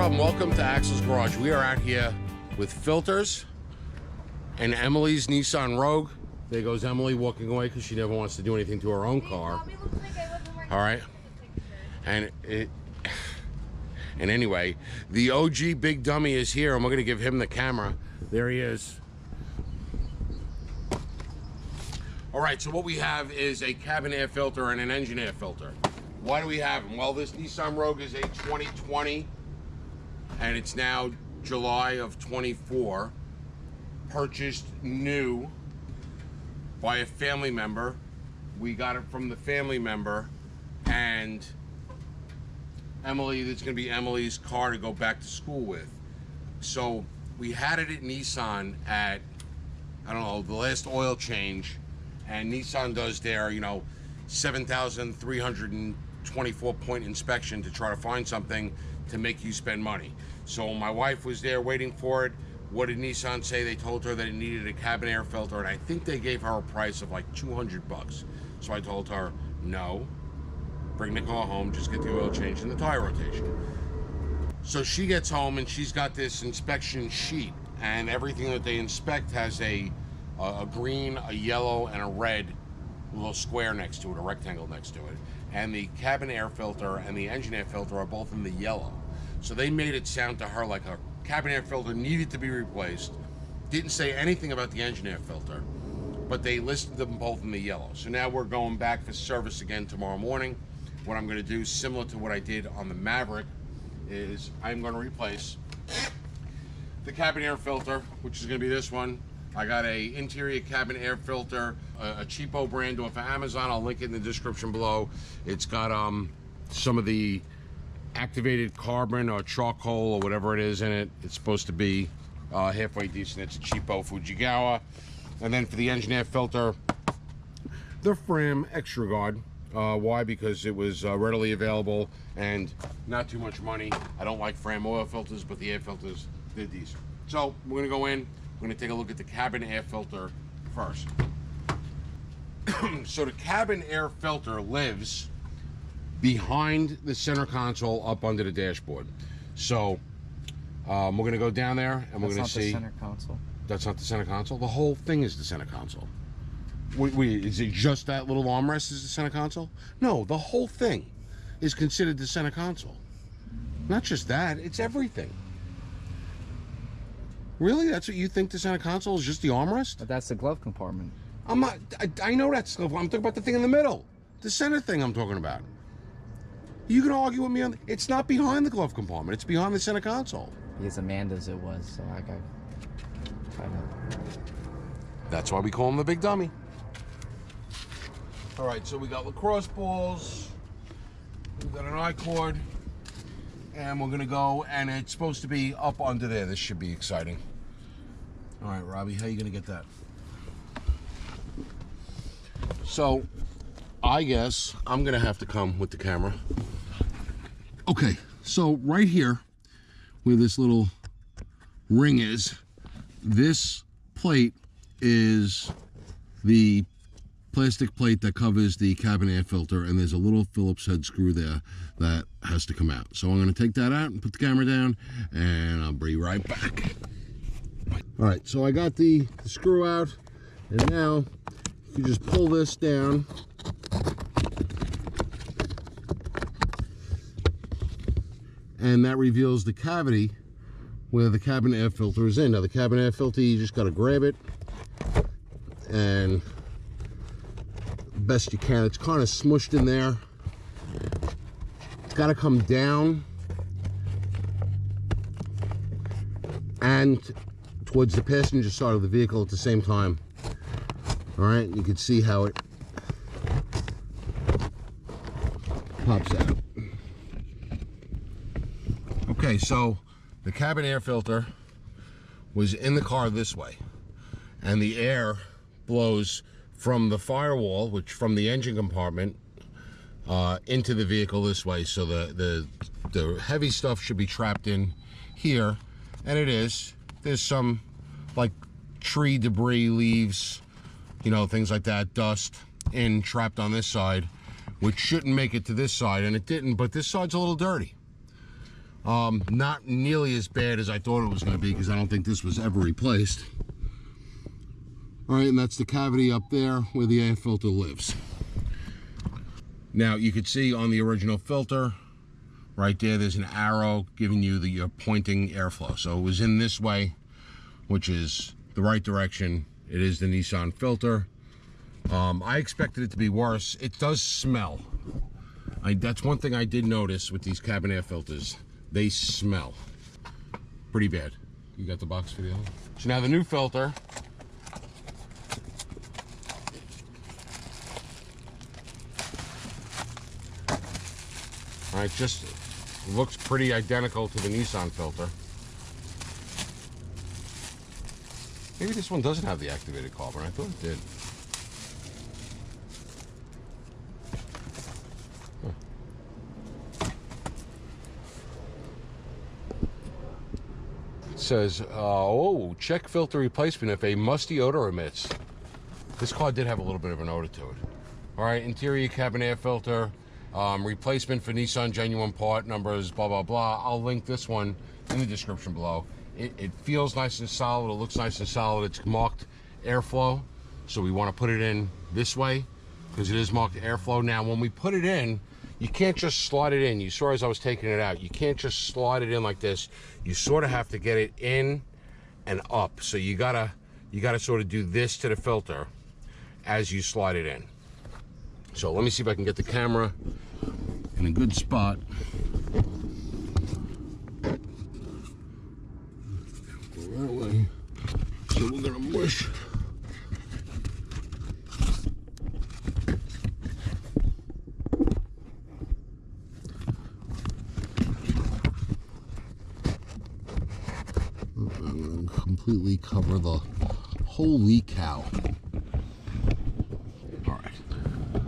problem. Welcome to Axel's Garage. We are out here with filters and Emily's Nissan Rogue. There goes Emily walking away because she never wants to do anything to her own car. All right. And anyway, the OG Big Dummy is here, and we're going to give him the camera. There he is. All right, so what we have is a cabin air filter and an engine air filter. Why do we have them? Well, this Nissan Rogue is a 2020, and it's now July of 24. Purchased new by a family member. We got it from the family member, and Emily, it's going to be Emily's car to go back to school with. So we had it at Nissan at, I don't know, the last oil change, and Nissan does their, 7,324 point inspection to try to find something to make you spend money. So my wife was there waiting for it. What did Nissan say? They told her that it needed a cabin air filter, and I think they gave her a price of like 200 bucks. So I told her, no, bring the car home, just get the oil change and the tire rotation. So she gets home and she's got this inspection sheet, and everything that they inspect has a green, a yellow, and a red little square next to it, a rectangle next to it. And the cabin air filter and the engine air filter are both in the yellow. So they made it sound to her like a cabin air filter needed to be replaced. Didn't say anything about the engine air filter, but they listed them both in the yellow. So now we're going back for service again tomorrow morning. What I'm going to do, similar to what I did on the Maverick, is I'm going to replace the cabin air filter, which is going to be this one. I got a interior cabin air filter, a cheapo brand off of Amazon. I'll link it in the description below. It's got some of the activated carbon or charcoal or whatever it is in it. It's supposed to be halfway decent. It's a cheapo Fujigawa. And then for the engine air filter, the Fram Extra Guard. Why? Because it was readily available and not too much money. I don't like Fram oil filters, but the air filters, they're decent. So we're gonna go in, we're gonna take a look at the cabin air filter first. So the cabin air filter lives behind the center console up under the dashboard. So we're gonna go down there and we're gonna see. That's not the center console. That's not the center console? The whole thing is the center console. Wait, is it just that little armrest is the center console? No, the whole thing is considered the center console. Not just that, it's everything. Really? That's what you think the center console is, just the armrest? But that's the glove compartment. I'm not, I know that's, I'm talking about the thing in the middle. The center thing I'm talking about. You can argue with me on, it's not behind the glove compartment, it's behind the center console. Because Amanda's it was, so I got kind of. That's why we call him the Big Dummy. All right, so we got lacrosse balls, we've got an I-cord, and we're gonna go, and it's supposed to be up under there. This should be exciting. All right, Robbie, how are you gonna get that? So, I guess I'm gonna have to come with the camera. Okay, so right here, where this little ring is, this plate is the plastic plate that covers the cabin air filter, and there's a little Phillips head screw there that has to come out. So I'm going to take that out and put the camera down, and I'll be right back. All right, so I got the screw out, and now you just pull this down. And that reveals the cavity where the cabin air filter is in. Now the cabin air filter, you just got to grab it and best you can. It's kind of smushed in there. It's got to come down and towards the passenger side of the vehicle at the same time. All right, you can see how it pops out. Okay, so the cabin air filter was in the car this way, and the air blows from the firewall, which from the engine compartment, into the vehicle this way. So the heavy stuff should be trapped in here, and it is. There's some like tree debris, leaves, things like that, dust trapped on this side, which shouldn't make it to this side, and it didn't, but this side's a little dirty. Not nearly as bad as I thought it was going to be, because I don't think this was ever replaced. All right, and that's the cavity up there where the air filter lives. Now you can see on the original filter right there's an arrow giving you your pointing airflow. So it was in this way, which is the right direction. It is the Nissan filter. I expected it to be worse. It does smell. That's one thing I did notice with these cabin air filters. They smell pretty bad. You got the box video? So now the new filter. All right, just looks pretty identical to the Nissan filter. Maybe this one doesn't have the activated carbon. I thought it did. It says, oh, check filter replacement if a musty odor emits. This car did have a little bit of an odor to it. All right, interior cabin air filter, replacement for Nissan genuine part numbers, blah, blah, blah. I'll link this one in the description below. It feels nice and solid. It looks nice and solid. It's marked airflow, so we want to put it in this way because it is marked airflow. Now, when we put it in, you can't just slide it in. You saw as I was taking it out, you can't just slide it in like this. You sort of have to get it in and up. So you gotta sort of do this to the filter as you slide it in. So let me see if I can get the camera in a good spot. Go that way. So we're gonna mush. I'm gonna completely cover the holy cow.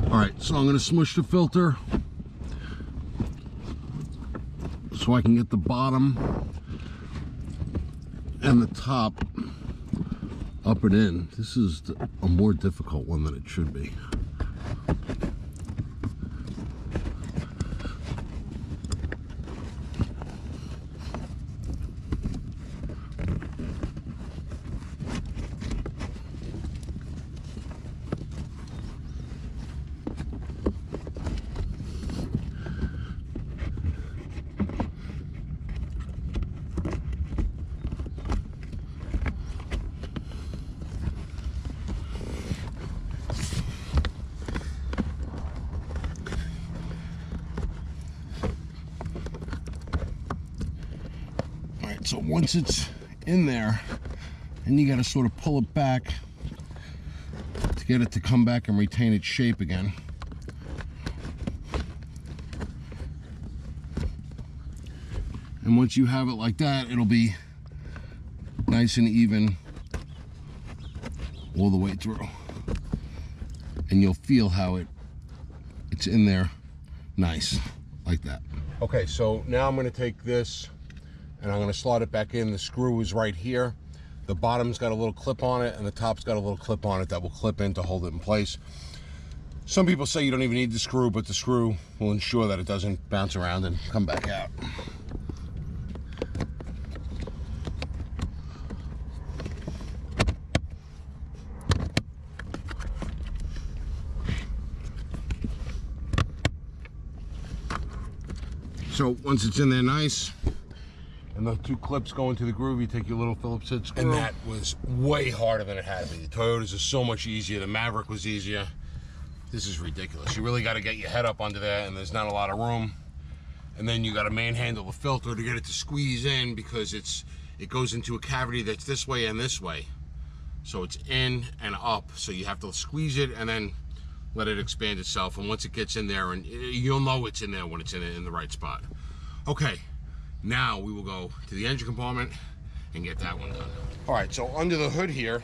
All right, so I'm going to smush the filter so I can get the bottom and the top up and in. This is a more difficult one than it should be. So once it's in there, then you got to sort of pull it back to get it to come back and retain its shape again. And once you have it like that, it'll be nice and even all the way through. And you'll feel how it's in there nice, like that. Okay, so now I'm going to take this and I'm going to slide it back in. The screw is right here. The bottom's got a little clip on it and the top's got a little clip on it that will clip in to hold it in place. Some people say you don't even need the screw, but the screw will ensure that it doesn't bounce around and come back out. So once it's in there nice, and the two clips go into the groove, you take your little Phillips head screw. And that was way harder than it had to be. The Toyotas are so much easier. The Maverick was easier. This is ridiculous. You really got to get your head up under there, and there's not a lot of room. And then you got to manhandle the filter to get it to squeeze in, because it goes into a cavity that's this way and this way. So it's in and up. So you have to squeeze it and then let it expand itself. And once it gets in there, and you'll know it's in there when it's in the right spot. Okay. Now we will go to the engine compartment and get that one done. All right, so under the hood here,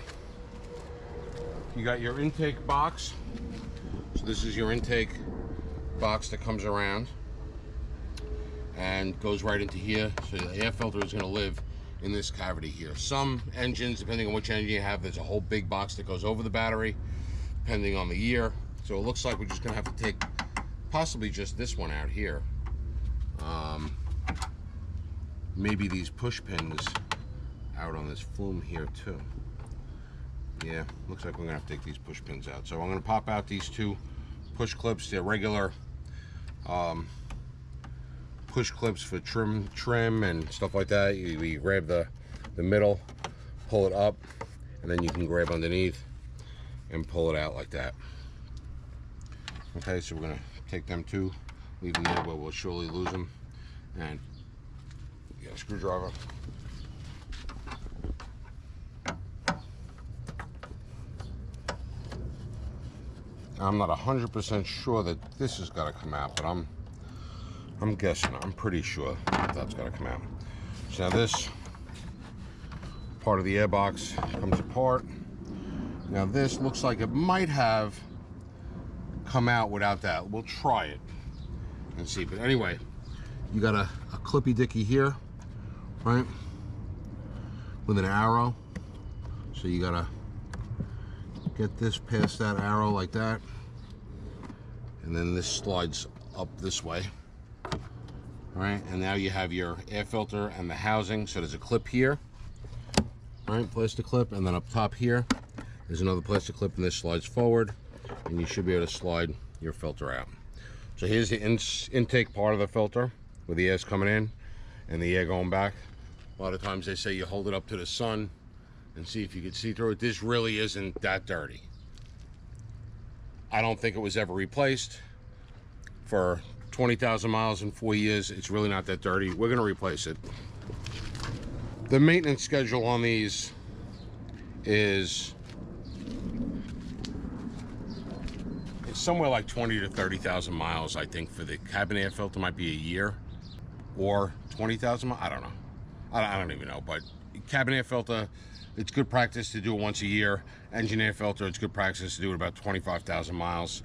you got your intake box. So this is your intake box that comes around and goes right into here. So the air filter is going to live in this cavity here. Some engines, depending on which engine you have, there's a whole big box that goes over the battery, depending on the year. So it looks like we're just going to have to take possibly just this one out here. maybe these push pins out on this flume here too. Yeah, looks like we're gonna have to take these push pins out. So I'm gonna pop out these two push clips. They're regular push clips for trim and stuff like that. You grab the middle, pull it up, and then you can grab underneath and pull it out like that. Okay, so we're gonna take them too, leave them there, but we'll surely lose them. And get a screwdriver. I'm not 100% sure that this has got to come out, but I'm guessing. I'm pretty sure that's got to come out. So now this part of the airbox comes apart. Now this looks like it might have come out without that. We'll try it and see. But anyway, you got a clippy dicky here, right? With an arrow. So you gotta get this past that arrow like that. And then this slides up this way. Right, and now you have your air filter and the housing. So there's a clip here, right, plastic clip, and then up top here there's another plastic clip, and this slides forward, and you should be able to slide your filter out. So here's the intake part of the filter, where the air's coming in and the air going back. A lot of times they say you hold it up to the sun and see if you can see through it. This really isn't that dirty. I don't think it was ever replaced. For 20,000 miles in 4 years, it's really not that dirty. We're gonna replace it. The maintenance schedule on these is it's somewhere like 20 to 30,000 miles. I think for the cabin air filter might be a year, or 20,000 miles. I don't know. I don't even know. But cabin air filter, it's good practice to do it once a year. Engine air filter, it's good practice to do it about 25,000 miles.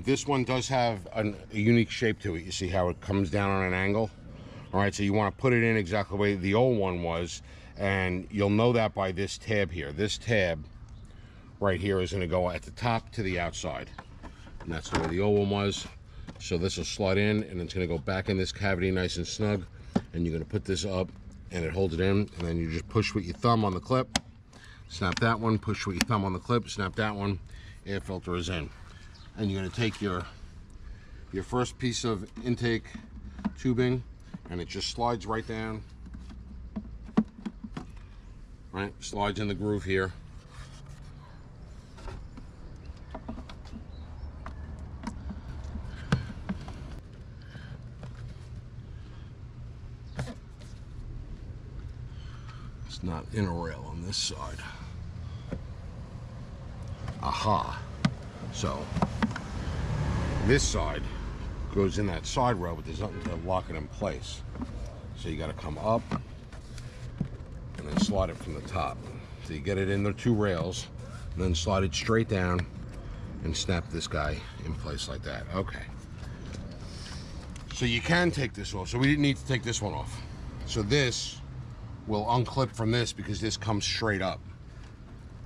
This one does have a unique shape to it. You see how it comes down on an angle? All right, so you want to put it in exactly the way the old one was, and you'll know that by this tab here. This tab right here is going to go at the top to the outside, and that's the way the old one was. So this will slide in, and it's going to go back in this cavity nice and snug, and you're going to put this up, and it holds it in, and then you just push with your thumb on the clip, snap that one, push with your thumb on the clip, snap that one, air filter is in. And you're going to take your first piece of intake tubing, and it just slides right down, right? Slides in the groove here. It's not in a rail on this side. Aha. So this side goes in that side rail, but there's nothing to lock it in place. So you got to come up and then slide it from the top. So you get it in the two rails, and then slide it straight down and snap this guy in place like that. Okay. So you can take this off. So we didn't need to take this one off. So this will unclip from this because this comes straight up.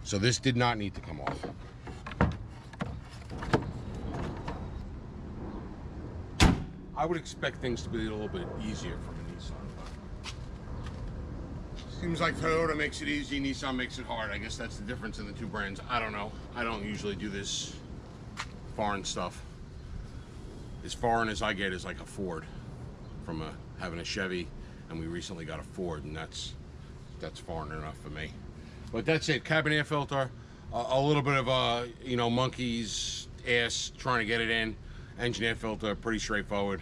So this did not need to come off. I would expect things to be a little bit easier from a Nissan. Seems like Toyota makes it easy, Nissan makes it hard. I guess that's the difference in the two brands. I don't know. I don't usually do this foreign stuff. As foreign as I get is like a Ford, from having a Chevy, and we recently got a Ford, and that's foreign enough for me. But that's it. Cabin air filter, a little bit of a monkey's ass trying to get it in. Engine air filter, pretty straightforward.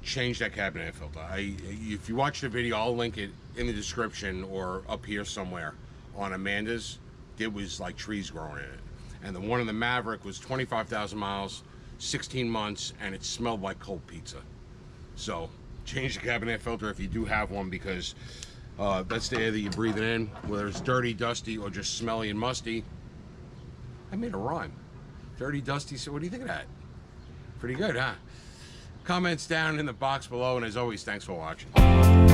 Change that cabin air filter. If you watch the video, I'll link it in the description or up here somewhere. On Amanda's, it was like trees growing in it. And the one in the Maverick was 25,000 miles, 16 months, and it smelled like cold pizza. So change the cabin air filter if you do have one, because that's the air that you're breathing in, whether it's dirty, dusty, or just smelly and musty. I made a rhyme. Dirty, dusty, so what do you think of that? Pretty good, huh? Comments down in the box below, and as always, thanks for watching.